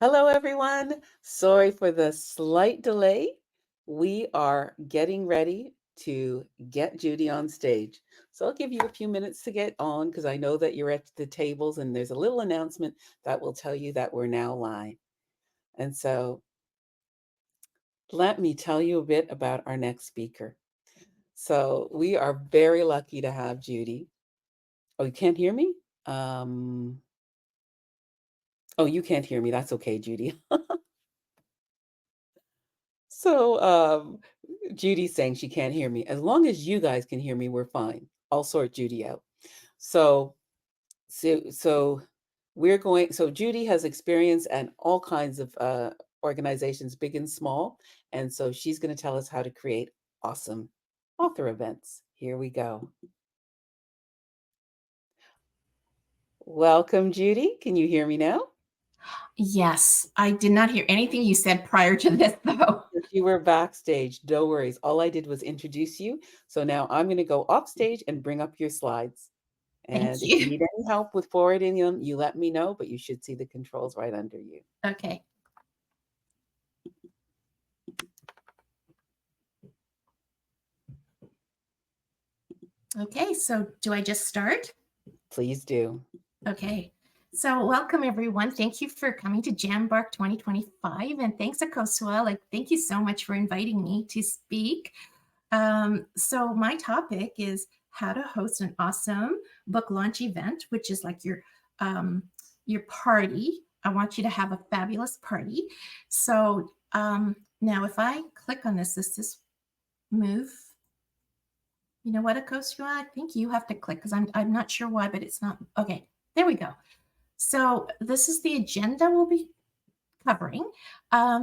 Hello, everyone. Sorry for the slight delay. We are getting ready to get Judy on stage. So I'll give you a few minutes to get on because I know that you're at the tables and there's a little announcement that will tell you that we're now live. And so let me tell you a bit about our next speaker. So we are very lucky to have Judy. Oh, you can't hear me? Um, oh, you can't hear me. That's okay, Judy. So, Judy's saying she can't hear me. As long as you guys can hear me, we're fine. I'll sort Judy out. So, so we're going. So Judy has experience at all kinds of organizations, big and small, and so she's going to tell us how to create awesome author events. Here we go. Welcome, Judy. Can you hear me now? Yes, I did not hear anything you said prior to this, though. If you were backstage, no worries. All I did was introduce you. So now I'm going to go off stage and bring up your slides. Thank And if you you. need any help with forwarding them, you let me know, but you should see the controls right under you. Okay. Okay, so do I just start? Please do. Okay. So welcome everyone. Thank you for coming to JAMBARK 2025. And thanks Akosua. Thank you so much for inviting me to speak. So my topic is how to host an awesome book launch event, which is like your party. I want you to have a fabulous party. So now if I click on this, does this move? You know what, Akosua? I think you have to click because I'm not sure why, but it's not. Okay, there we go. So this is the agenda we'll be covering.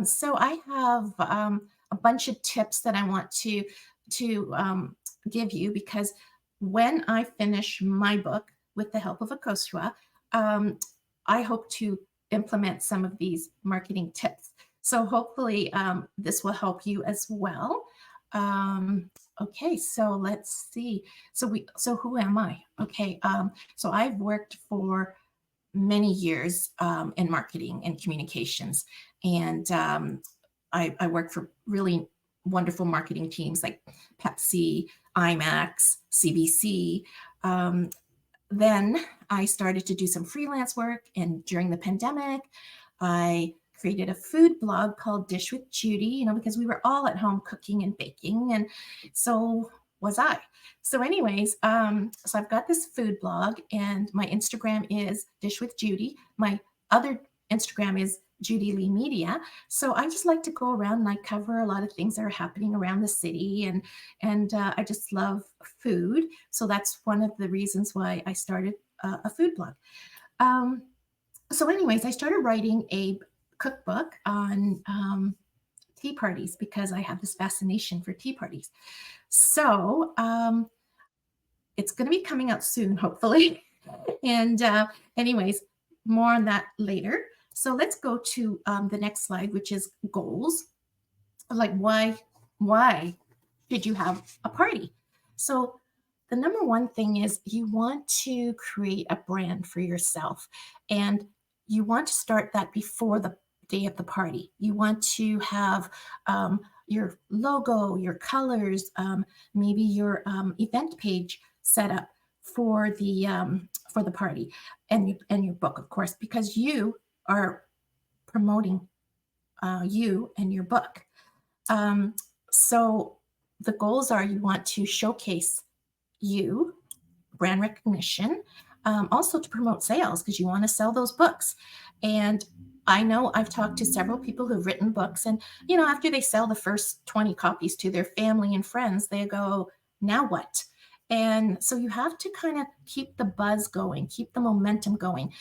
So I have a bunch of tips that I want to give you because when I finish my book with the help of Akosua, I hope to implement some of these marketing tips. So hopefully this will help you as well. Okay, so let's see. So who am I? Okay, so I've worked for many years in marketing and communications. And I work for really wonderful marketing teams like Pepsi, IMAX, CBC. Then I started to do some freelance work. And during the pandemic, I created a food blog called Dish with Judy, because we were all at home cooking and baking. And so was I. So, anyways, so I've got this food blog, and my Instagram is Dish with Judy. My other Instagram is Judy Lee Media. So I just like to go around and I cover a lot of things that are happening around the city, and I just love food. So that's one of the reasons why I started a food blog. Um, so, anyways, I started writing a cookbook on tea parties because I have this fascination for tea parties. So it's going to be coming out soon, hopefully. And anyways, more on that later. So let's go to the next slide, which is goals. Like why did you have a party? So the number one thing is you want to create a brand for yourself, and you want to start that before the day of the party. You want to have your logo, your colors, maybe your event page set up for the party, and your book, of course, because you are promoting you and your book. Um, so the goals are you want to showcase you, brand recognition, also to promote sales because you want to sell those books. And I know I've talked to several people who've written books, and after they sell the first 20 copies to their family and friends, they go, now what? And so you have to kind of keep the buzz going, keep the momentum going,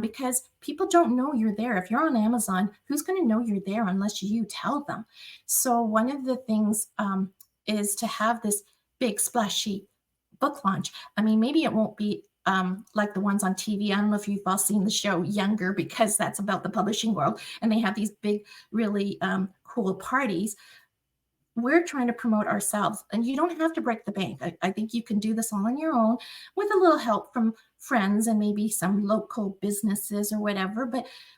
because people don't know you're there. If you're on Amazon, who's going to know you're there unless you tell them? So one of the things is to have this big splashy book launch. I mean, maybe it won't be like the ones on TV. I don't know if you've all seen the show Younger, because that's about the publishing world, and they have these big, really cool parties. We're trying to promote ourselves, and you don't have to break the bank. I think you can do this all on your own with a little help from friends and maybe some local businesses or whatever.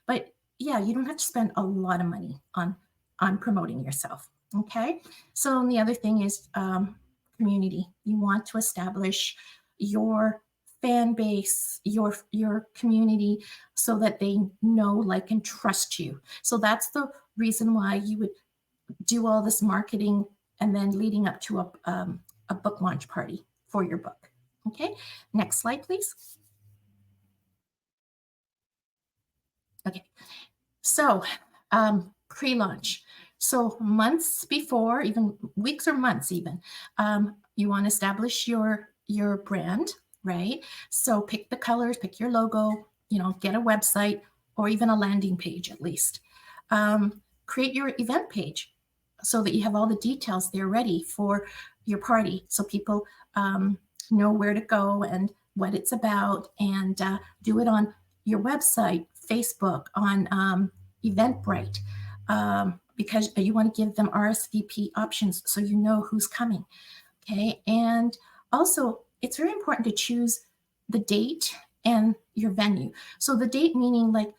But yeah, you don't have to spend a lot of money on promoting yourself. Okay. So the other thing is community. You want to establish your fan base, your community, so that they know, like, and trust you. So that's the reason why you would do all this marketing and then leading up to a book launch party for your book. Okay. Next slide, please. Okay. So, pre-launch. So months before, even weeks or months, even you want to establish your brand, right? So pick the colors, pick your logo. Get a website or even a landing page at least. Create your event page so that you have all the details there ready for your party, so people know where to go and what it's about, and do it on your website, Facebook, on Eventbrite, because you want to give them RSVP options so you know who's coming. Okay. And also, it's very important to choose the date and your venue. So, the date meaning like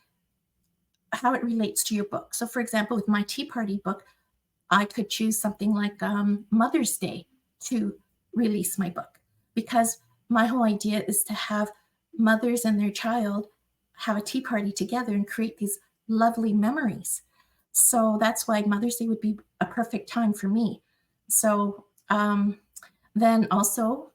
how it relates to your book. So, for example, with my Tea Party book, I could choose something like Mother's Day to release my book, because my whole idea is to have mothers and their child have a tea party together and create these lovely memories. So that's why Mother's Day would be a perfect time for me. So then also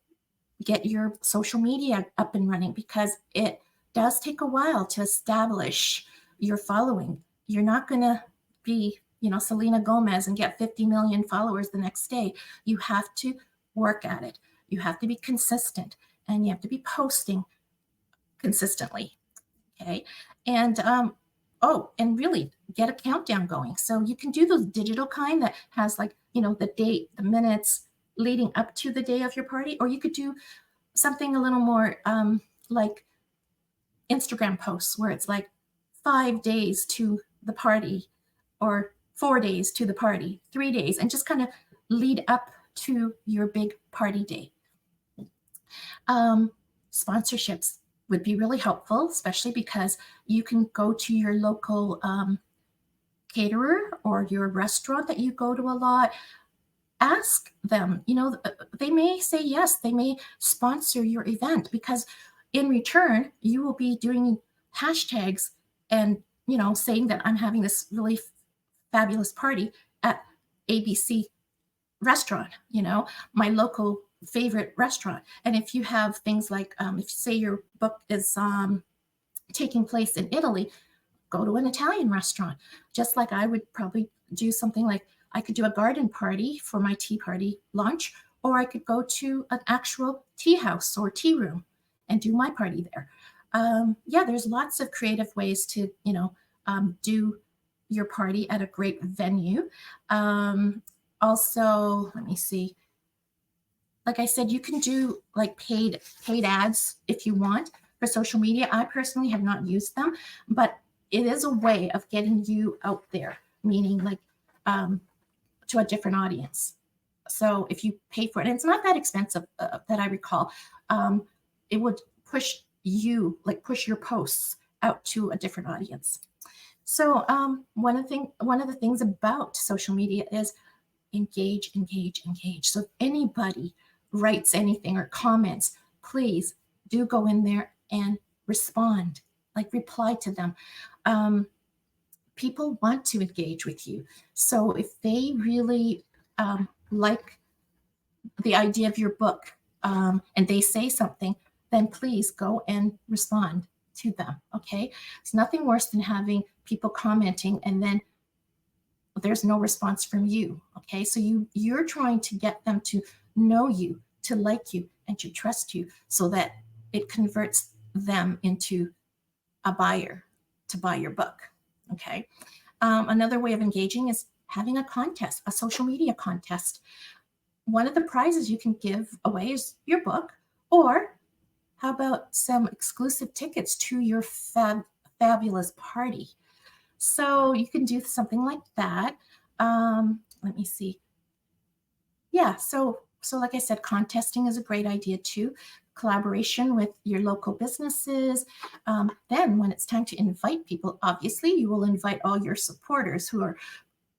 get your social media up and running, because it does take a while to establish your following. You're not going to be, Selena Gomez and get 50 million followers the next day. You have to work at it. You have to be consistent, and you have to be posting consistently. Okay. And and really get a countdown going. So you can do those digital kind that has, like, the date, the minutes leading up to the day of your party, or you could do something a little more like Instagram posts, where it's like 5 days to the party, or 4 days to the party, 3 days, and just kind of lead up to your big party day. Sponsorships would be really helpful, especially because you can go to your local caterer or your restaurant that you go to a lot. Ask them, they may say yes, they may sponsor your event, because in return, you will be doing hashtags and, saying that I'm having this really fabulous party at ABC restaurant, my local favorite restaurant. And if you have things like, if you say your book is taking place in Italy, go to an Italian restaurant. Just like I would probably do something like, I could do a garden party for my tea party launch, or I could go to an actual tea house or tea room and do my party there. Yeah, there's lots of creative ways to, do your party at a great venue. Also, let me see. Like I said, you can do like paid ads if you want for social media. I personally have not used them, but it is a way of getting you out there, meaning like to a different audience. So if you pay for it, and it's not that expensive that I recall, it would push push your posts out to a different audience. So one of the things about social media is engage, engage, engage. So if anybody writes anything or comments, please do go in there and respond, like reply to them. People want to engage with you. So if they really like the idea of your book, and they say something, then please go and respond to them. Okay. It's nothing worse than having people commenting and then there's no response from you. Okay. So you're trying to get them to know you, to like you, and to trust you, so that it converts them into a buyer to buy your book. Okay. Another way of engaging is having a contest, a social media contest. One of the prizes you can give away is your book, or how about some exclusive tickets to your fabulous party? So you can do something like that. Let me see. Yeah, so like I said, contesting is a great idea too. collaboration with your local businesses. Then when it's time to invite people, obviously you will invite all your supporters who are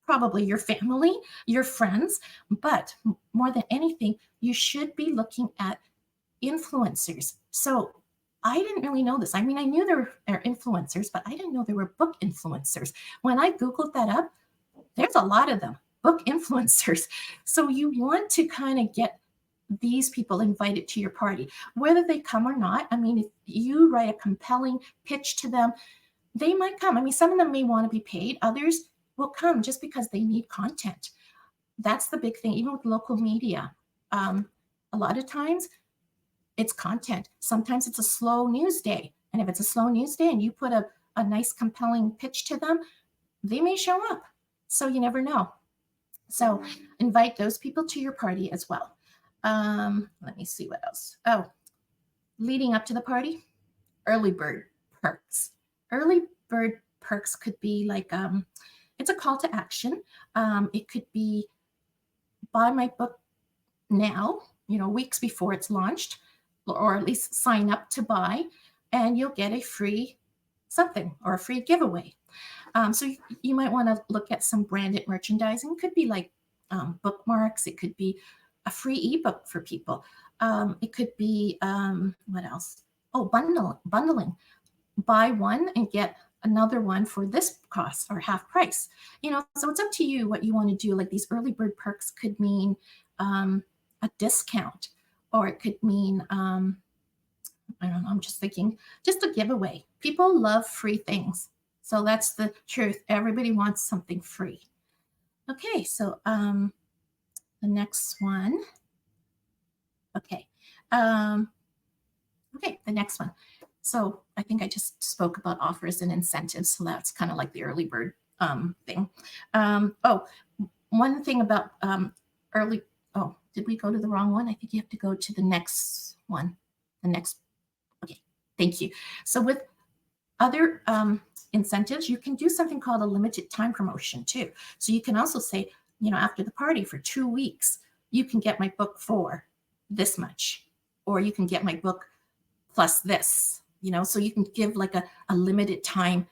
probably your family, your friends, but more than anything, you should be looking at influencers. So I didn't really know this. I mean, I knew there were influencers, but I didn't know there were book influencers. When I Googled that up, there's a lot of them, book influencers. So you want to kind of get these people invited to your party, whether they come or not. I mean, if you write a compelling pitch to them, they might come. I mean, some of them may want to be paid, others will come just because they need content. That's the big thing, even with local media. A lot of times it's content. Sometimes it's a slow news day. And if it's a slow news day and you put a nice, compelling pitch to them, they may show up. So you never know. So invite those people to your party as well. Let me see what else. Oh, leading up to the party, early bird perks. Early bird perks could be like, it's a call to action. It could be buy my book now, weeks before it's launched, or at least sign up to buy, and you'll get a free something or a free giveaway. So you might want to look at some branded merchandising. It could be like bookmarks. It could be a free ebook for people. It could be, what else? Oh, bundling. Buy one and get another one for this cost or half price. So it's up to you what you want to do. Like these early bird perks could mean a discount, or it could mean, I don't know, I'm just thinking, just a giveaway. People love free things. So that's the truth. Everybody wants something free. Okay, so the next one. Okay. The next one. So I think I just spoke about offers and incentives. So that's kind of like the early bird thing. One thing about early, did we go to the wrong one? I think you have to go to the next one. Okay, thank you. So with other incentives, you can do something called a limited time promotion too. So you can also say, after the party for 2 weeks, you can get my book for this much, or you can get my book plus this, so you can give like a limited time,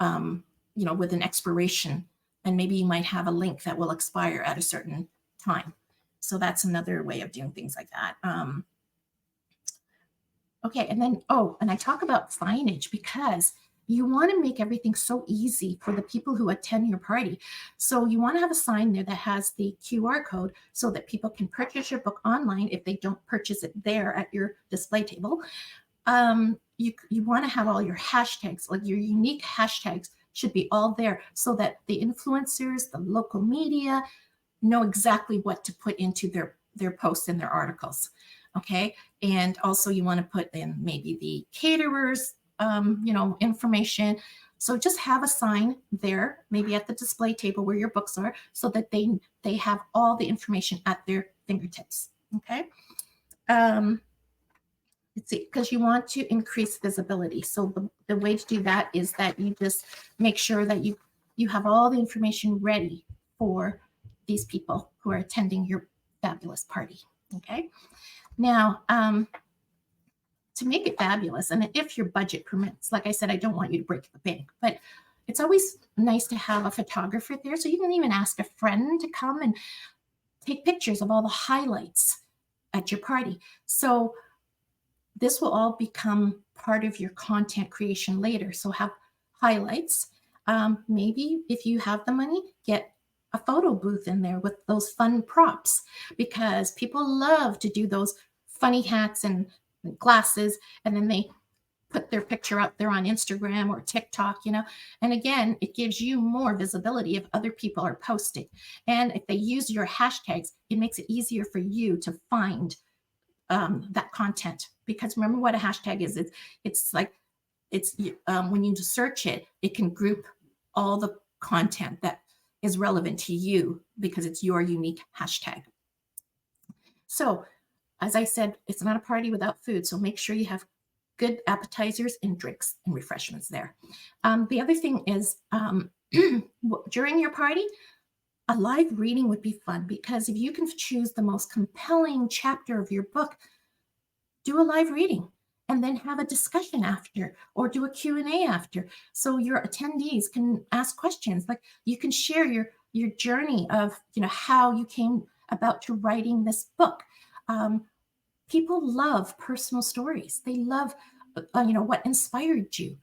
with an expiration, and maybe you might have a link that will expire at a certain time. So that's another way of doing things like that. Okay, and then, and I talk about signage because you want to make everything so easy for the people who attend your party. So you want to have a sign there that has the QR code so that people can purchase your book online if they don't purchase it there at your display table. You want to have all your hashtags, like your unique hashtags should be all there so that the influencers, the local media know exactly what to put into their posts and their articles. Okay. And also you want to put in maybe the caterers, information. So just have a sign there, maybe at the display table where your books are, so that they have all the information at their fingertips. Okay. Let's see, because you want to increase visibility. So the way to do that is that you just make sure that you have all the information ready for these people who are attending your fabulous party. Okay. Now, to make it fabulous, and if your budget permits, like I said, I don't want you to break the bank, but it's always nice to have a photographer there. So you can even ask a friend to come and take pictures of all the highlights at your party. So this will all become part of your content creation later. So have highlights. Maybe if you have the money, get a photo booth in there with those fun props, because people love to do those funny hats and glasses, and then they put their picture out there on Instagram or TikTok, and again, it gives you more visibility if other people are posting. And if they use your hashtags, it makes it easier for you to find that content, because remember what a hashtag is. It's like, when you search it, it can group all the content that is relevant to you because it's your unique hashtag. So as I said, it's not a party without food. So make sure you have good appetizers and drinks and refreshments there. The other thing is, during your party, a live reading would be fun, because if you can choose the most compelling chapter of your book, do a live reading and then have a discussion after, or do a Q&A after, so your attendees can ask questions. Like, you can share your journey of, how you came about to writing this book. People love personal stories. They love, what inspired you,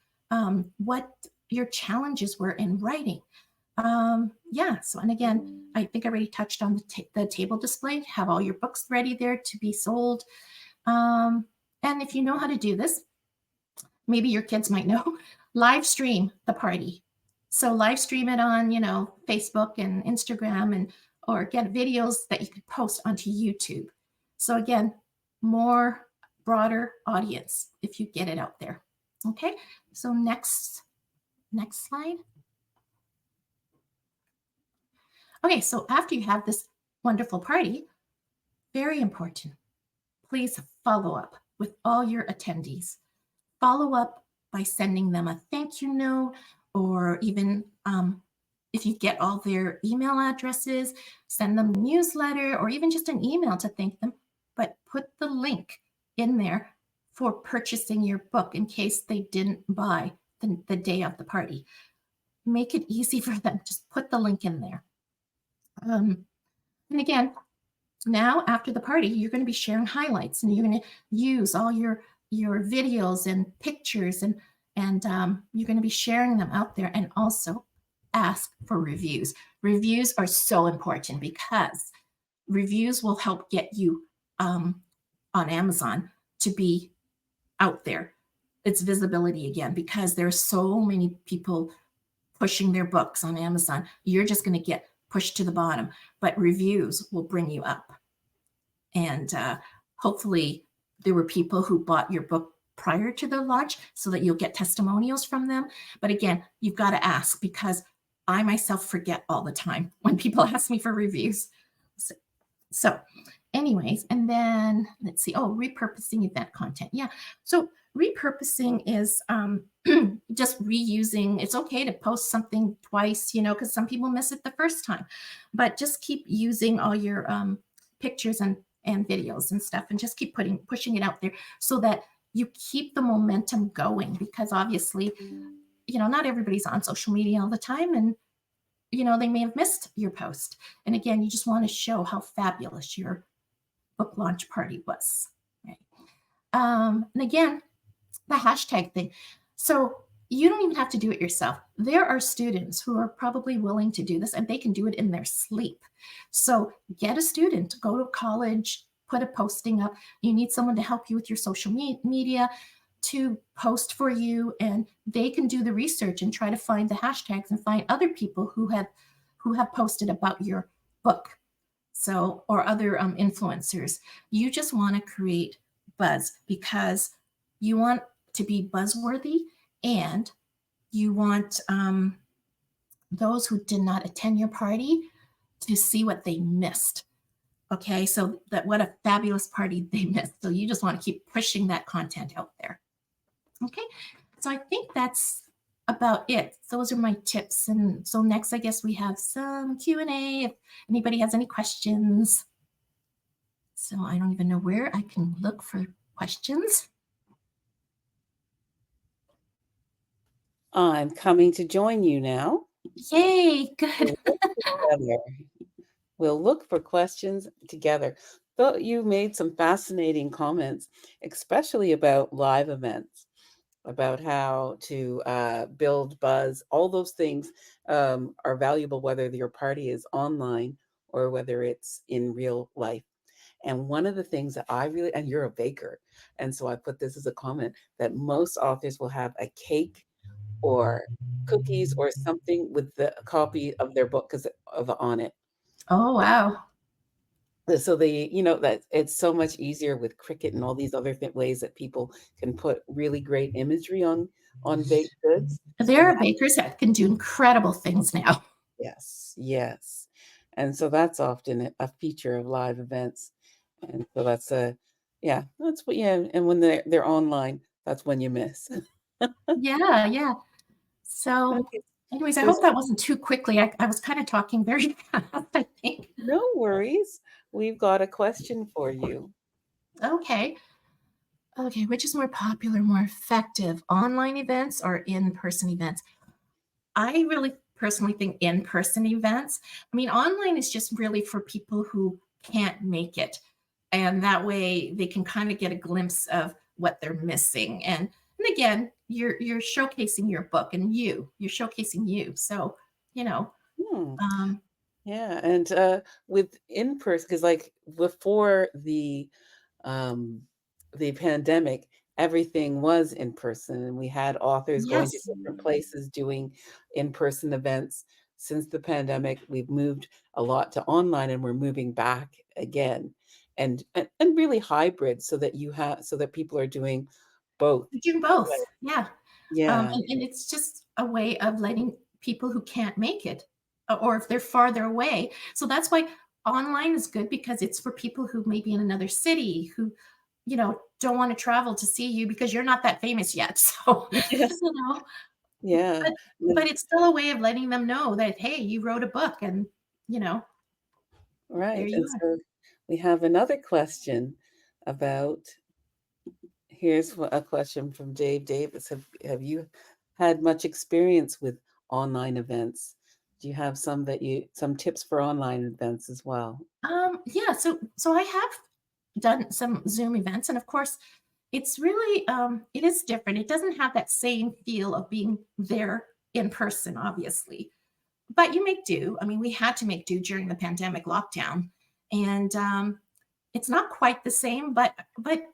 what your challenges were in writing. So, and again, I think I already touched on the table display. Have all your books ready there to be sold. And if you know how to do this, maybe your kids might know, live stream the party. So live stream it on, Facebook and Instagram, or get videos that you could post onto YouTube. So again, more broader audience if you get it out there. Okay, so next slide. Okay, so after you have this wonderful party, very important, please follow up with all your attendees. Follow up by sending them a thank you note, or even if you get all their email addresses, send them a newsletter, or even just an email to thank them, but put the link in there for purchasing your book in case they didn't buy the day of the party. Make it easy for them. Just put the link in there. And again, now after the party, you're going to be sharing highlights, and you're going to use all your videos and pictures, and you're going to be sharing them out there, and also ask for reviews. Reviews are so important because reviews will help get you on Amazon to be out there. It's visibility again, because there's so many people pushing their books on Amazon. You're just going to get pushed to the bottom, but reviews will bring you up. And hopefully there were people who bought your book prior to the launch so that you'll get testimonials from them. But again, you've got to ask, because I myself forget all the time when people ask me for reviews. So anyways, and then let's see, repurposing event content. Yeah, so repurposing is just reusing. It's okay to post something twice, because some people miss it the first time, but just keep using all your pictures and videos and stuff, and just keep pushing it out there so that you keep the momentum going, because obviously, not everybody's on social media all the time, and they may have missed your post. And again, you just want to show how fabulous your book launch party was, right? And again, the hashtag thing. So you don't even have to do it yourself. There are students who are probably willing to do this, and they can do it in their sleep. So get a student, go to college, put a posting up. You need someone to help you with your social media, to post for you, and they can do the research and try to find the hashtags and find other people who have posted about your book. So, or other influencers. You just want to create buzz, because you want to be buzzworthy, and you want those who did not attend your party to see what they missed. Okay, so what a fabulous party they missed. So you just want to keep pushing that content out there. Okay, so I think that's about it. Those are my tips. And so next, I guess we have some Q&A if anybody has any questions. So I don't even know where I can look for questions. I'm coming to join you now. Yay, good. We'll look for questions together. Though you made some fascinating comments, especially about live events, about how to build buzz. All those things are valuable, whether your party is online or whether it's in real life. And one of the things that and you're a baker, and so I put this as a comment, that most authors will have a cake or cookies or something with the copy of their book on it. Oh, wow. So that it's so much easier with Cricut and all these other ways that people can put really great imagery on baked goods. There are bakers that can do incredible things now. Yes. And so that's often a feature of live events. And so that's and when they're online, that's when you miss. Yeah. So Okay. anyways, I hope that wasn't too quickly. I was kind of talking very fast, I think. No worries. We've got a question for you. Okay. Okay, which is more popular, more effective, online events or in-person events? I really personally think in-person events. I mean, online is just really for people who can't make it. And that way they can kind of get a glimpse of what they're missing. And again, you're showcasing your book and you're showcasing you. So, you know, Hmm. um, Yeah, and, with in person, because like, before um, the pandemic, everything was in person, and we had authors going to yes. different places doing in-person events. Since the pandemic, we've moved a lot to online, and we're moving back again, and really hybrid so that people are doing both. Do Right. both. Yeah. Yeah. And it's just a way of letting people who can't make it, or if they're farther away. So that's why online is good because it's for people who may be in another city who, don't want to travel to see you because you're not that famous yet. So, Yes. you know, Yeah. but but it's still a way of letting them know that hey, you wrote a book and you know, there Right, you and are. so we have another question about here's a question from Dave Davis. Have you had much experience with online events? Do you have some tips for online events as well? Yeah, so I have done some Zoom events, and of course, it's really it is different. It doesn't have that same feel of being there in person, obviously, but you make do. I mean, we had to make do during the pandemic lockdown, and it's not quite the same, but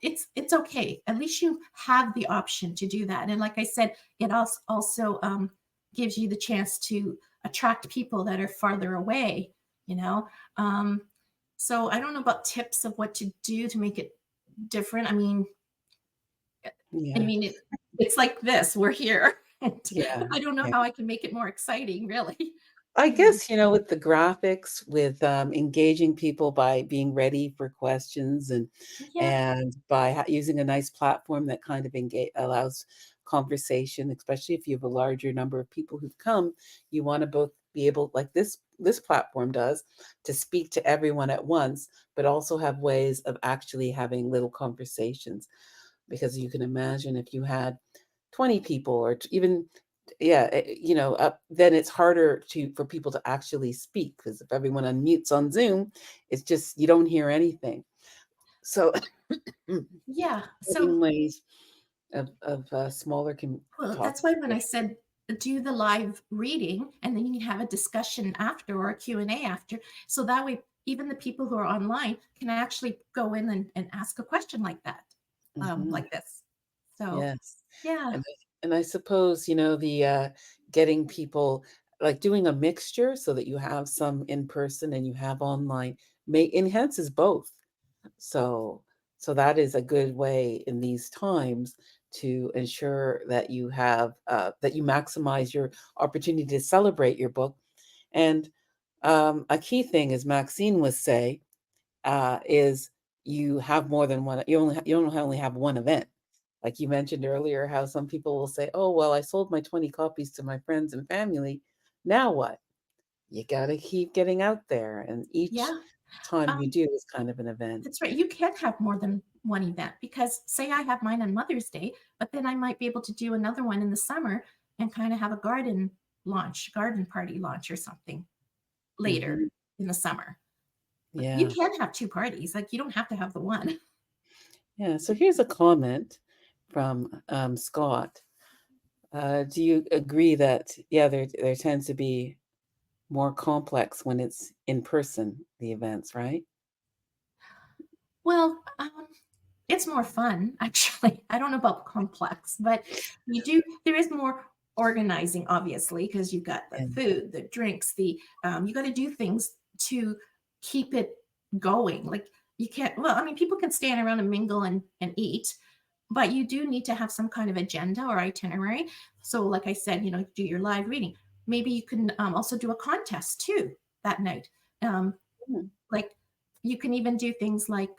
it's okay. At least you have the option to do that. And like I said, it also gives you the chance to attract people that are farther away. You know, um, so I don't know about tips of what to do to make it different. I Yeah, mean it's like this. We're here. And yeah, I don't know yeah. how I can make it more exciting, really. I You know. guess, with the graphics, with, engaging people by being ready for questions Yeah, and by using a nice platform that kind of allows conversation, especially if you have a larger number of people who've come, you wanna both be able, like this platform does, to speak to everyone at once, but also have ways of actually having little conversations. Because you can imagine if you had 20 people or even yeah, then it's harder for people to actually speak because if everyone unmutes on Zoom, it's just you don't hear anything. So yeah. So having ways of smaller well, talk. that's why when I said do the live reading and then you can have a discussion after or a Q&A after. So that way, even the people who are online can actually go in and ask a question like that, Mhm. like this. So, Yes. yeah, And I suppose, getting people like doing a mixture so that you have some in person and you have online may enhances both. So so that is a good way in these times to ensure that that you maximize your opportunity to celebrate your book. And a key thing, as Maxine was say, is you have more than one. You don't only have one event. Like you mentioned earlier, how some people will say, "Oh, well, I sold my 20 copies to my friends and family. Now what?" You got to keep getting out there, and each yeah. time you Um, do is kind of an event. that's right. You can have more than one event because say I have mine on Mother's Day, but then I might be able to do another one in the summer and kind of have a garden party launch or something later Mhm. in the summer. You Yeah. can have 2 parties, like, you don't have to have the one. Yeah. So here's a comment from Scott. Do you agree that, yeah, there tends to be more complex when it's in person, the events, right? Well, it's more fun, actually. I don't know about complex, but there is more organizing, obviously, because 'cause you've got the Yeah. food, the drinks, you gotta do things to keep it going, like, you can't well, I mean, people can stand around and mingle and eat, but you do need to have some kind of agenda or itinerary. So, like I said, do your live reading. Maybe you can, also do a contest too that night. Um, Mm. like, you can even do things like,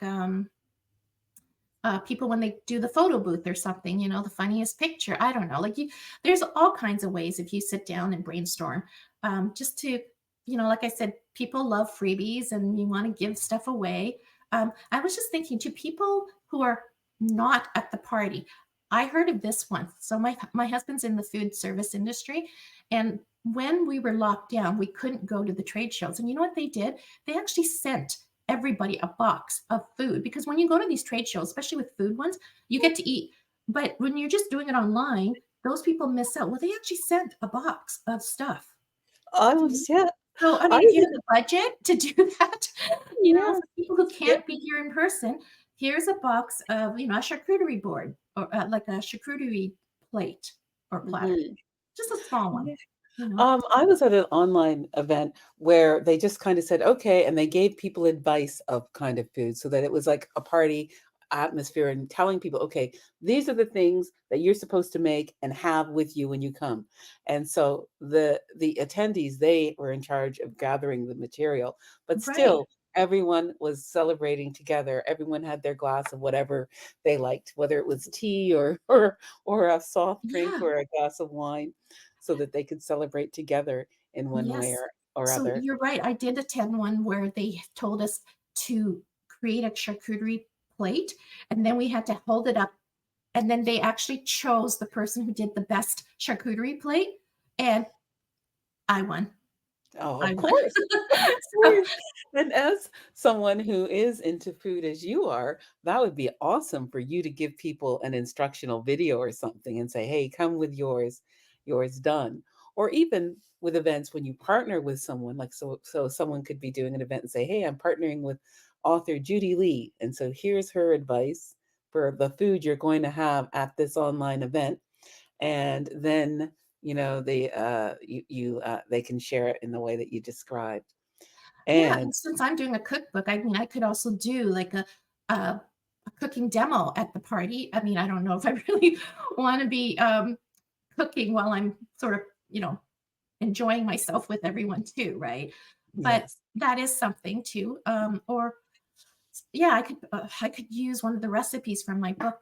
people when they do the photo booth or something, the funniest picture. I don't know. There's all kinds of ways if you sit down and brainstorm. Just to, like I said, people love freebies and you want to give stuff away. I was just thinking to people who are not at the party. I heard of this one. So my husband's in the food service industry, and when we were locked down, we couldn't go to the trade shows. And you know what they did? They actually sent everybody a box of food, because when you go to these trade shows, especially with food ones, you get to eat. But when you're just doing it online, those people miss out. Well, they actually sent a box of stuff. I was, yeah, So, I I mean, if you was, have the budget to do that, yeah, for people who yeah. can't be here in person, here's a box of, a charcuterie board, or like a charcuterie plate or platter, Mhm. just a small one, Yeah. you know? I was at an online event where they just kind of said, okay, and they gave people advice of kind of food so that it was like a party atmosphere and telling people, okay, these are the things that you're supposed to make and have with you when you come. And so the attendees, they were in charge of gathering the material, but Right. still everyone was celebrating together. Everyone had their glass of whatever they liked, whether it was tea or a soft drink Yeah. or a glass of wine so that they could celebrate together in one way Yes. or So other. you're right. I did attend one where they told us to create a charcuterie plate, and then we had to hold it up, and then they actually chose the person who did the best charcuterie plate, and I won. Oh, I of won. course, of So course. And as someone who is into food as you are, that would be awesome for you to give people an instructional video or something and say, "Hey, come with yours done." Or even with events when you partner with someone, like so someone could be doing an event and say, "Hey, I'm partnering with author Judy Lee, and so here's her advice for the food you're going to have at this online event." And then they can share it in the way that you described. yeah, And and since I'm doing a cookbook, I mean, I could also do like a, a cooking demo at the party. I mean, I don't know if I really want to be cooking while I'm sort of, enjoying myself with everyone too, right? But yes, that is something too. Or yeah, I could use one of the recipes from my book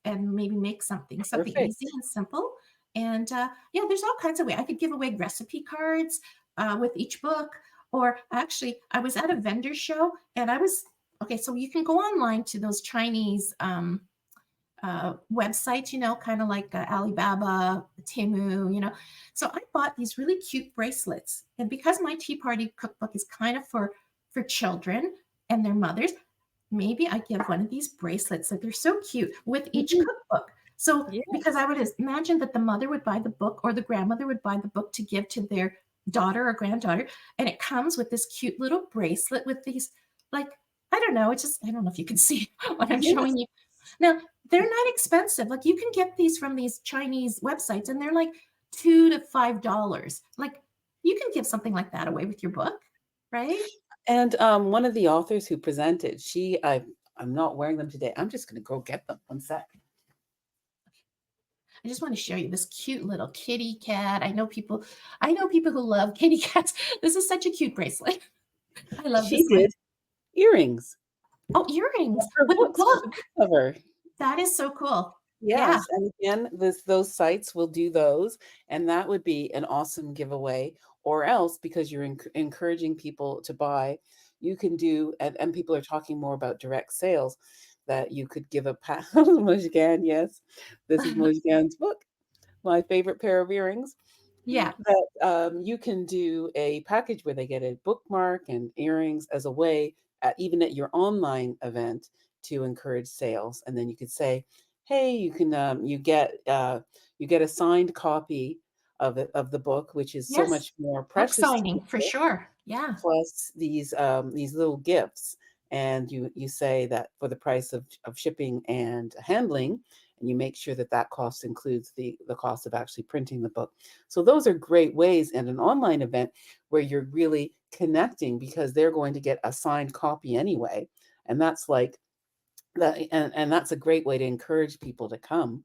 and maybe make something easy perfect. and simple. And yeah, there's all kinds of ways I could give away recipe cards with each book. Or actually, I was at a vendor show, and I was okay. So you can go online to those Chinese websites, kind of like Alibaba, Temu, So I bought these really cute bracelets, and because my Tea Party cookbook is kind of for children and their mothers, maybe I give one of these bracelets that they're so cute with each Mhm. cookbook. So because I Yes. would imagine that the mother would buy the book, or the grandmother would buy the book to give to their daughter or granddaughter, and it comes with this cute little bracelet with these, like, I don't know, it's just, I don't know if you can see what I'm Yes. showing you. Now, they're not expensive. Like, you can get these from these Chinese websites, and they're like $2 to $5. Like, you can give something like that away with your book, right? And one of the authors who presented, I'm not wearing them today. I'm just gonna go get them. One sec. I just want to show you this cute little kitty cat. I know people who love kitty cats. This is such a cute bracelet. I love She this one. did earrings Oh, of earrings her with a books with the book. book cover. That is so cool. Yeah. Yes, and again, those sites will do those, and that would be an awesome giveaway. Or else, because you're encouraging people to buy, you can do, and people are talking more about direct sales, that you could give a Mojgan, yes, this is Mojgan's book, my favorite pair of earrings. Yeah. That you can do a package where they get a bookmark and earrings as a way, even at your online event, to encourage sales. And then you could say, "Hey, you get a signed copy of the book, which is so Yes. much more Book precious to signing for people, sure. Yeah. plus these little gifts." And you say that for the price of shipping and handling, and you make sure that that cost includes the cost of actually printing the book. So those are great ways in an online event where you're really connecting, because they're going to get a signed copy anyway, and that's like that, and that's a great way to encourage people to come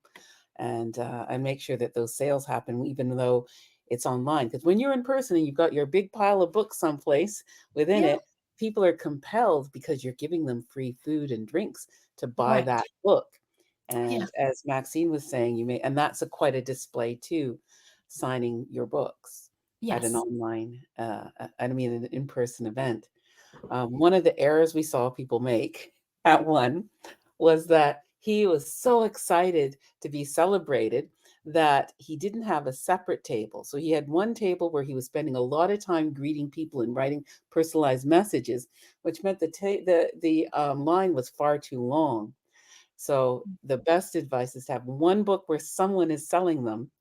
and make sure that those sales happen, even though it's online. Because when you're in person and you've got your big pile of books someplace within Yeah. it, people are compelled, because you're giving them free food and drinks, to buy Right. that book. Yeah. And as Maxine was saying, and that's quite a display too, signing your books at an Yes. online, I mean, an in-person event. One of the errors we saw people make at one was that he was so excited to be celebrated that he didn't have a separate table. So he had one table where he was spending a lot of time greeting people and writing personalized messages, which meant the line was far too long. So the best advice is to have one book where someone is selling them,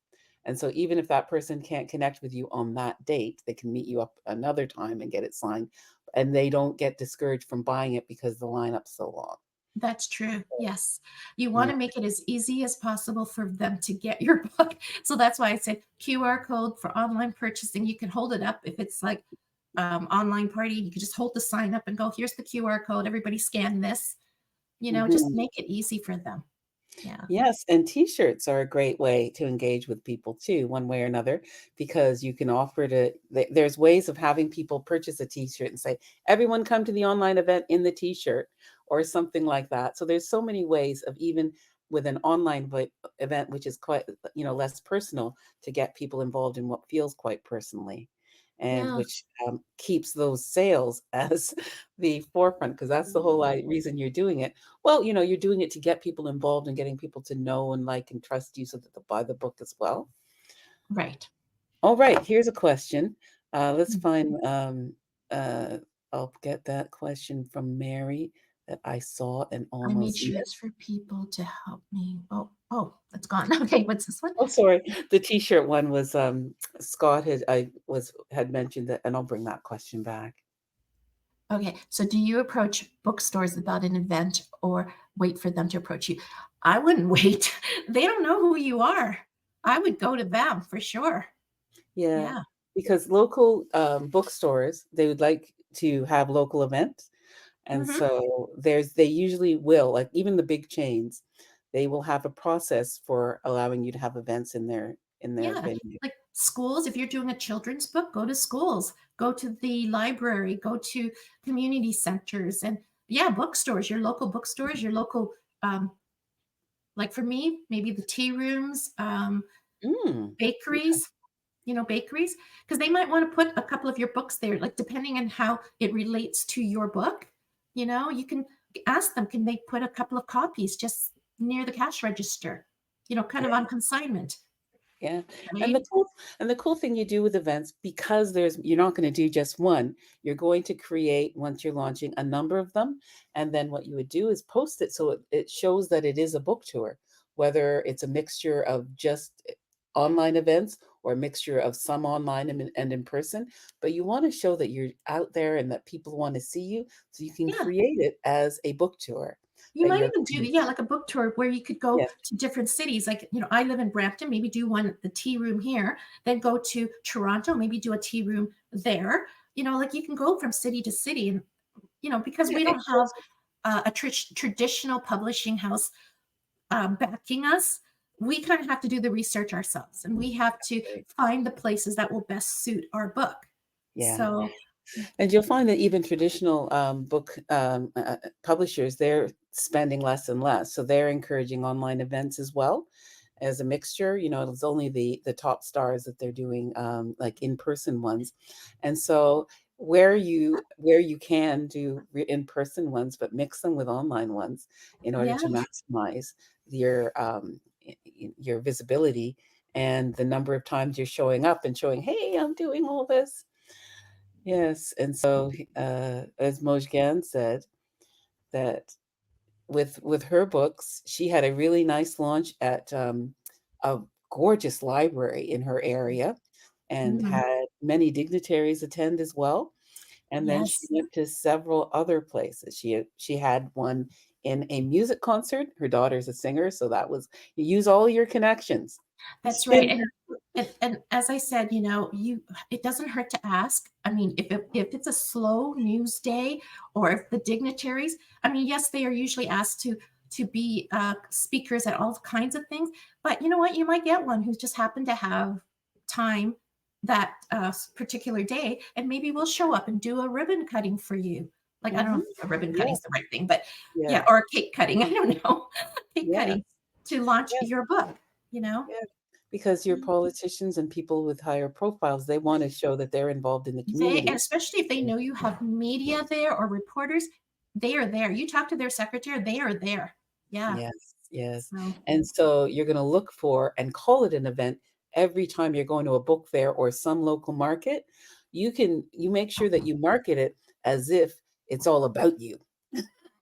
and so even if that person can't connect with you on that date, they can meet you up another time and get it signed, and they don't get discouraged from buying it because the lineup's so long. That's true. Yes. You want Yeah. to make it as easy as possible for them to get your book. So that's why I said QR code for online purchasing. You can hold it up if it's like online party. You can just hold the sign up and go, here's the QR code. Everybody scan this. Just Mhm. make it easy for them. Yeah. Yes, and T-shirts are a great way to engage with people too, one way or another, because you can offer there's ways of having people purchase a T-shirt and say, "Everyone come to the online event in the T-shirt," or something like that. So there's so many ways of even with an online event, which is quite, less personal, to get people involved in what feels quite personally, and Yeah. which keeps those sales as the forefront, because that's the whole reason you're doing it. Well, you're doing it to get people involved and getting people to know and like and trust you so that they'll buy the book as well. Right. All right, here's a question. Let's Mm. find, I'll get that question from Mary that I saw and I made almost shirts missed. for people to help me. Oh, that's gone. Okay, what's this one? Oh, sorry. The t-shirt one was, Scott had mentioned that, and I'll bring that question back. Okay, so do you approach bookstores about an event or wait for them to approach you? I wouldn't wait. They don't know who you are. I would go to them for sure. Yeah, Yeah. because local, bookstores, they would like to have local events. And Hmm. so they usually will, like even the big chains, they will have a process for allowing you to have events in their Yeah. venue. Like schools, if you're doing a children's book, go to schools, go to the library, go to community centers, and yeah, bookstores, your local bookstores, your local, um, like for me, maybe the tea rooms, Mm, yeah, bakeries, bakeries, because they might want to put a couple of your books there, like depending on how it relates to your book. You can ask them, can they put a couple of copies just near the cash register, kind of yeah. on consignment, Yeah, and right? the cool thing you do with events, because you're not gonna do just one, you're going to create, once you're launching, a number of them, and then what you would do is post it so it shows that it is a book tour, whether it's a mixture of just online events or a mixture of some online and in person, but you wanna show that you're out there and that people wanna see you, so you can Yeah. create it as a book tour You that might you're even do, yeah, like a book tour where you could go Yeah, to different cities. Like, I live in Brampton, maybe do one at the tea room here, then go to Toronto, maybe do a tea room there. Like you can go from city to city, and because yeah, we it don't have shows a traditional publishing house backing us, we kind of have to do the research ourselves, and we have to Right. find the places that will best suit our book. Yeah. So, And you'll find that even traditional, book, publishers, they're spending less and less, so they're encouraging online events as well as a mixture. It's only the top stars that they're doing, like, in-person ones, and so where you can do in-person ones, but mix them with online ones in order yeah, to maximize your visibility and the number of times you're showing up and showing, "Hey, I'm doing all this." Yes, and so, as Mojgan said, that with her books, she had a really nice launch at, a gorgeous library in her area and mhm, had many dignitaries attend as well, and then she yes. went to several other places. She had one in a music concert. Her daughter's a singer, so that was you use all your connections. That's right, And and as I said, it doesn't hurt to ask. I mean, if it's a slow news day, or if the dignitaries, I mean, yes, they are usually asked to be speakers at all kinds of things, but you know what? You might get one who's just happened to have time that particular day, and maybe we'll show up and do a ribbon cutting for you. Like, I don't know Mhm. if a ribbon cutting Yeah, is the right thing, but yeah, yeah, or a cake cutting. I don't know, cake yeah, cutting to launch yeah. your book. You know. Yeah, because your politicians and people with higher profiles, they wanna show that they're involved in the And community. especially if they know you have media there or reporters, they are there. You talk to their secretary, they are there. Yeah. Yes, yes. So And so you're gonna look for and call it an event every time you're going to a book fair or some local market. You make sure that you market it as if it's all about you,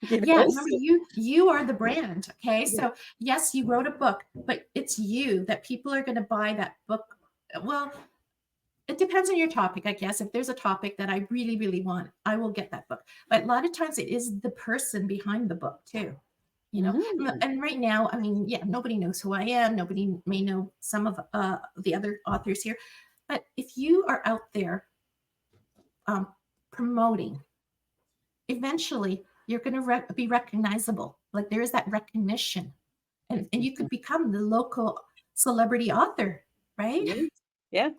yeah, remember so you are the brand. Okay. yeah. So yes, you wrote a book, but it's you that people are going to buy that book. Well, it depends on your topic, I guess. If there's a topic that I really, really want, I will get that book. But a lot of times it is the person behind the book too. You know, Mm, and right now, I mean, yeah, nobody knows who I am. Nobody may know some of the other authors here. But if you are out there um, promoting, eventually you're going to be recognizable. Like there is that recognition, and you mhm. could become the local celebrity author, right? Yeah, yeah.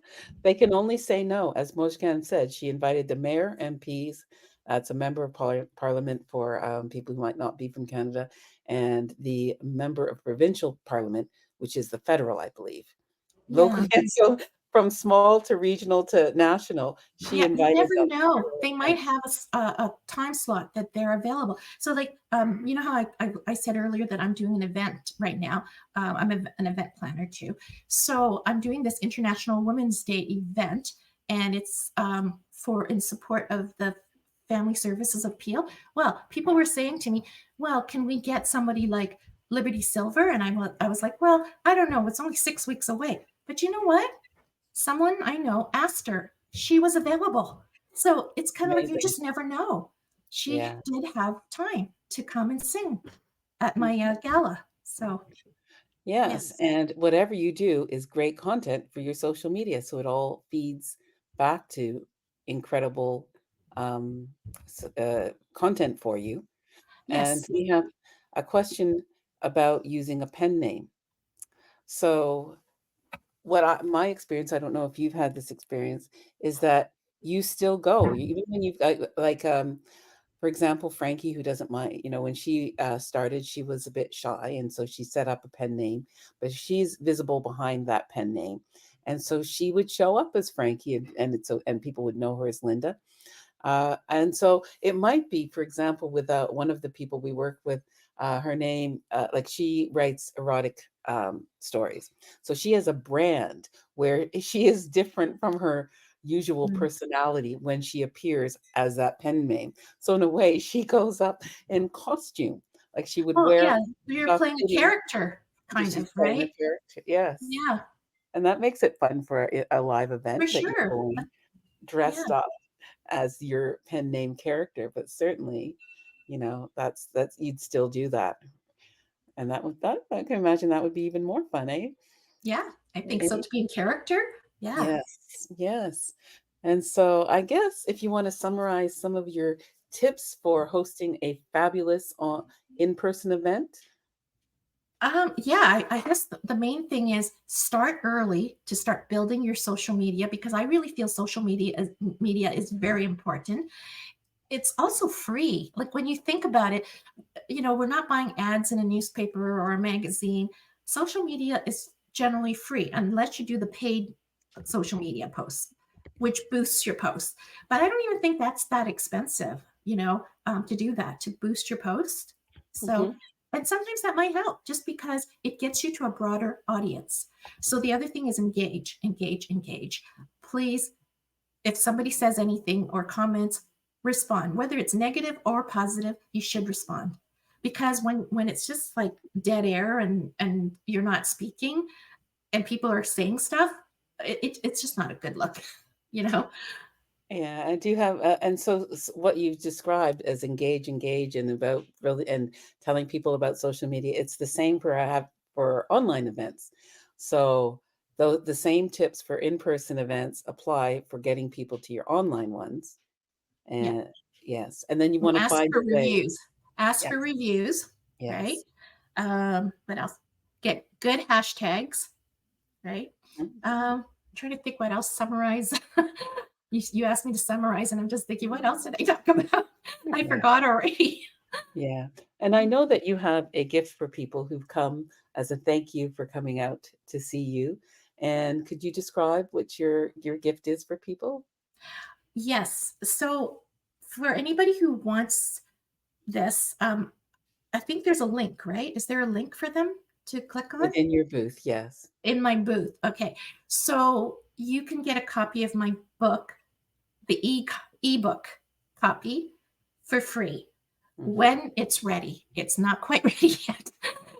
They can only say no. As Mojgan said, she invited the mayor, MPs, that's a member of parliament for people who might not be from Canada, and the member of provincial parliament, which is the federal, I believe. Yeah. Locally, and so from small to regional to national, she Yeah, you invited never them to know. her They might event. have a time slot that they're available. So, like, you know how I said earlier that I'm doing an event right now. I'm an event planner too. So I'm doing this International Women's Day event, and it's for in support of the Family Services Appeal. Well, people were saying to me, "Well, can we get somebody like Liberty Silver?" And I was like, "Well, I don't know. It's only 6 weeks away." But you know what? Someone I know asked her. She was available. So it's kind of like you Amazing. just never know. She Yeah. did have time to come and sing at my Mhm. gala. So, Yes, yes. and whatever you do is great content for your social media, so it all feeds back to incredible, content for you. And Yes. we have a question about using a pen name. So my experience, I don't know if you've had this experience, is that you still go, even when you've got like, for example, Frankie, who doesn't mind, when she started, she was a bit shy, and so she set up a pen name, but she's visible behind that pen name, and so she would show up as Frankie, and people would know her as Linda. And so it might be, for example, with one of the people we work with, her name, like she writes erotic stories. So she has a brand where she is different from her usual Mm. personality when she appears as that pen name. So in a way, she goes up in costume, like she would Well, wear yeah, you're stuff playing a fitting. character, kind She's of, playing a right? character, yes, Yeah, and that makes it fun for a live for event that you're sure. going Yeah, dressed up as your pen name character, but certainly, that's you'd still do that. And that I can imagine that would be even more fun, eh? yeah, I think so. Any To be in character, yeah. yes, yes. And so I guess if you want to summarize some of your tips for hosting a fabulous in-person event. Yeah, I guess the main thing is start early to start building your social media because I really feel social media is very important. It's also free. Like when you think about it, we're not buying ads in a newspaper or a magazine. Social media is generally free unless you do the paid social media posts, which boosts your posts. But I don't even think that's that expensive, to do that, to boost your post. So, Mhm, and sometimes that might help just because it gets you to a broader audience. So the other thing is engage, engage, engage. Please, if somebody says anything or comments, respond. Whether it's negative or positive, you should respond. Because when it's just like dead air and you're not speaking and people are saying stuff, it's just not a good look, you know? yeah, I do have, and so what you've described as engage, and about really and telling people about social media, it's the same for I have for online events. So the same tips for in-person events apply for getting people to your online ones. Yeah. And yes, and then you And want to ask find for a way. reviews. Ask for Yes, reviews, right? yes. What else? Get good hashtags, right? Mhm. I'm trying to think what else summarize. You asked me to summarize, and I'm just thinking, what else did I talk about? I Yeah, forgot already. yeah. And I know that you have a gift for people who've come as a thank you for coming out to see you. And could you describe what your gift is for people? Yes. So for anybody who wants this, I think there's a link, right? Is there a link for them to click on? Within your booth, yes. In my booth. Okay. So you can get a copy of my book, the ebook copy, for free Mhm. when it's ready. It's not quite ready yet.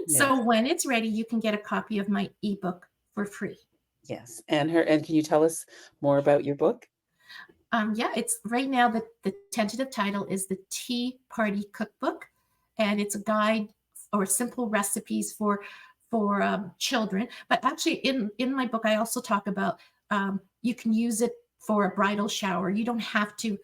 So Yes, when it's ready, you can get a copy of my ebook for free. yes, and can you tell us more about your book? Yeah, it's right now the tentative title is the Tea Party Cookbook, and it's a guide or simple recipes for children. But actually, in my book, I also talk about you can use it for a bridal shower. You don't have to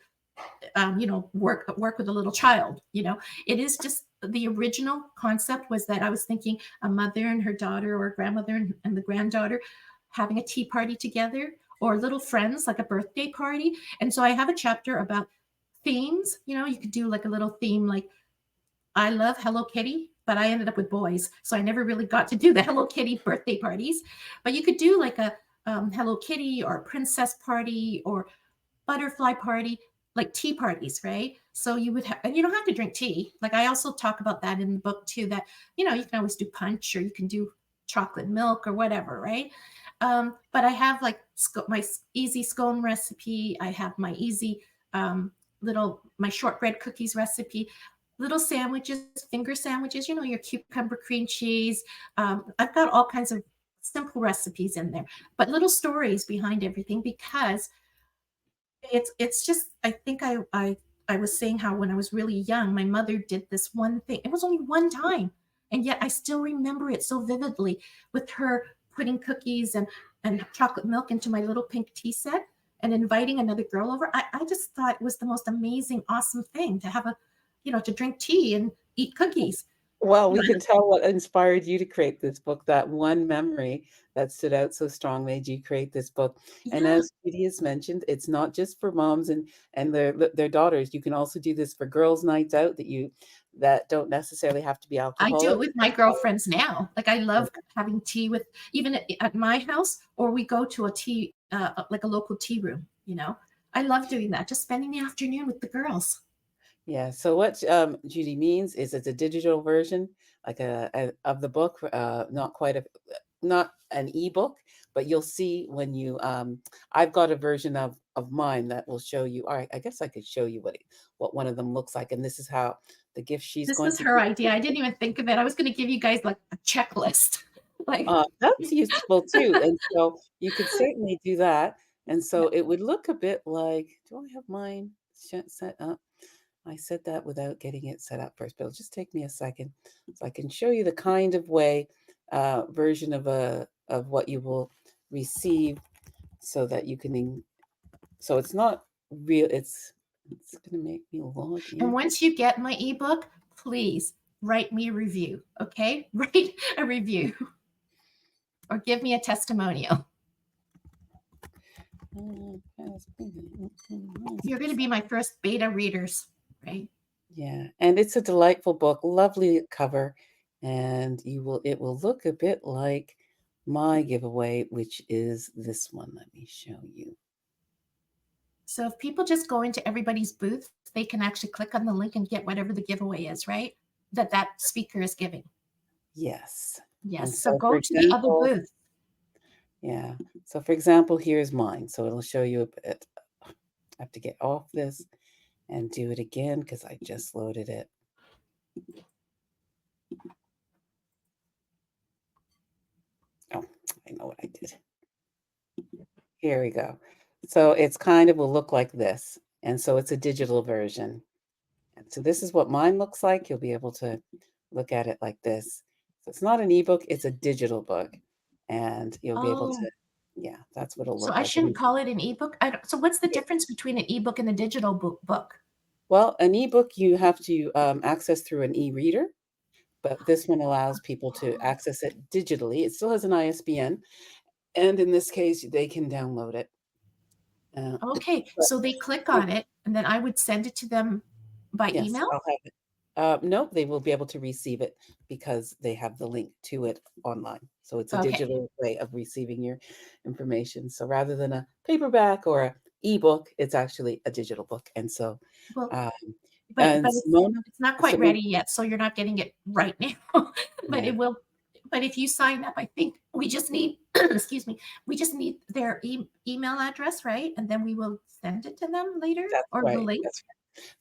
work with a little child. It is just the original concept was that I was thinking a mother and her daughter, or a grandmother and the granddaughter having a tea party together, or little friends like a birthday party. And so I have a chapter about themes. You could do like a little theme, like I love Hello Kitty, but I ended up with boys, so I never really got to do the Hello Kitty birthday parties. But you could do like a Hello Kitty or a princess party or butterfly party, like tea parties, right? So you would have, and you don't have to drink tea. Like I also talk about that in the book too, that, you can always do punch, or you can do chocolate milk or whatever, right? But I have like my easy scone recipe. I have my easy my shortbread cookies recipe, little sandwiches, finger sandwiches, your cucumber cream cheese. I've got all kinds of simple recipes in there, but little stories behind everything, because it's just, I think I was saying how when I was really young, my mother did this one thing. It was only one time, and yet I still remember it so vividly, with her putting cookies and chocolate milk into my little pink tea set and inviting another girl over. I just thought it was the most amazing, awesome thing to have to drink tea and eat cookies. Well, we can tell what inspired you to create this book. That one memory that stood out so strong made you create this book. And Yeah, as Judy has mentioned, it's not just for moms and their daughters. You can also do this for girls' nights out that don't necessarily have to be I do it alcoholic. with my girlfriends now. Like I love having tea with, even at my house, or we go to a tea, like a local tea room. I love doing that. Just spending the afternoon with the girls. Yeah. So what Judy means is it's a digital version, like of the book, not quite not an ebook, but you'll see when you. I've got a version of mine that will show you. All right, I guess I could show you what one of them looks like, and this is how the gift she's This going was to her give. idea. I didn't even think of it. I was going to give you guys like a checklist. Like, That's useful too, and so you could certainly do that. And so it would look a bit like. Do I have mine set up? I said that without getting it set up first, but it'll just take me a second so I can show you the kind of way version of what you will receive so that you can so it's not real. It's gonna make me log and in. once you get my ebook, please write me a review. Okay, write a review or give me a testimonial. You're going to be my first beta readers, right? Yeah, and it's a delightful book, lovely cover, and it will look a bit like my giveaway, which is this one. Let me show you. So if people just go into everybody's booth, they can actually click on the link and get whatever the giveaway is, right? That speaker is giving. Yes. And Yes. So so, for go to the other example, booth. yeah. So, for example, here's mine. So it'll show you a bit. I have to get off this and do it again because I just loaded it. Oh, I know what I did. Here we go. So it's kind of will look like this. And so it's a digital version. And so this is what mine looks like. You'll be able to look at it like this. So it's not an ebook, it's a digital book. And you'll be able Oh, to, yeah, that's what it'll so look I like. shouldn't call it an ebook. So what's the Yeah. difference between an ebook and a digital book? Well, an ebook you have to access through an e-reader, but this one allows people to access it digitally. It still has an ISBN, and in this case, they can download it. Uh, Okay, but so they click uh, on it, and then I would send it to them by yes, email. I'll have it. No, they will be able to receive it because they have the link to it online. So it's a Okay. digital way of receiving your information. So rather than a paperback or a ebook, it's actually a digital book. And so Well, um, but And Simona, it's not quite Simona, ready yet, so you're not getting it right now, but yeah, it will. But if you sign up, I think we just need, excuse me, we just need their email address, right? And then we will send it to them later, that's or the right. link. That's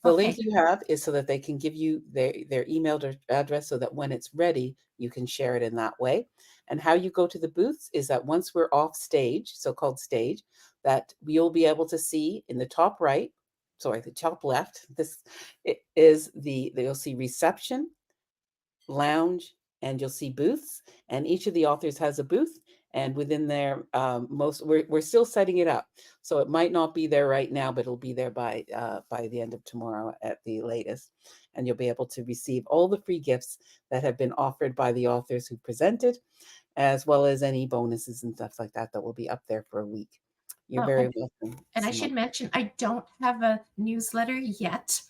The link Okay. you have is so that they can give you their email address so that when it's ready, you can share it in that way. And how you go to the booths is that once we're off stage, so-called stage, that you'll be able to see in the top right, sorry, the top left, this is you'll see reception, lounge, and you'll see booths. And each of the authors has a booth. And within there, we're still setting it up, so it might not be there right now, but it'll be there by the end of tomorrow at the latest. And you'll be able to receive all the free gifts that have been offered by the authors who presented, as well as any bonuses and stuff like that that will be up there for a week. You're Oh, very welcome, and I Simone. should mention, I don't have a newsletter yet.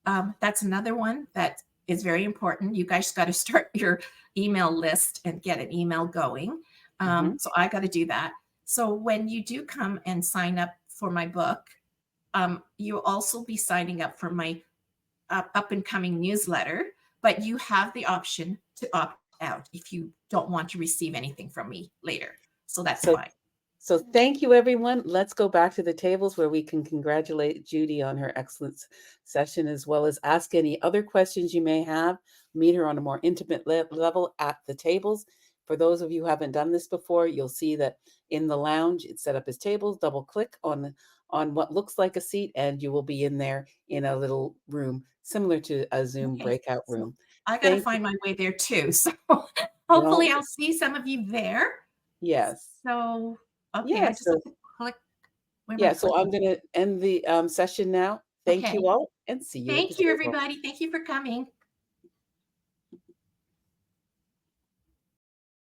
That's another one that is very important. You guys got to start your email list and get an email going. Hmm. So I got to do that. So when you do come and sign up for my book, you'll also be signing up for my up and coming newsletter, but you have the option to opt out if you don't want to receive anything from me later. So that's So fine. So thank you, everyone. Let's go back to the tables where we can congratulate Judy on her excellent session, as well as ask any other questions you may have. Meet her on a more intimate level at the tables. For those of you who haven't done this before, you'll see that in the lounge, it's set up as tables. Double click on what looks like a seat, and you will be in there in a little room similar to a Zoom Okay, breakout so room. I gotta Thank you. find my way there too. So Well, hopefully I'll see some of you there. yes. So, okay, Yeah. I just have So to click. Where am I Yeah, so I'm clicking? going to end the session now. Thank Okay. you all and see you at the Thank you, table. everybody. Thank you for coming.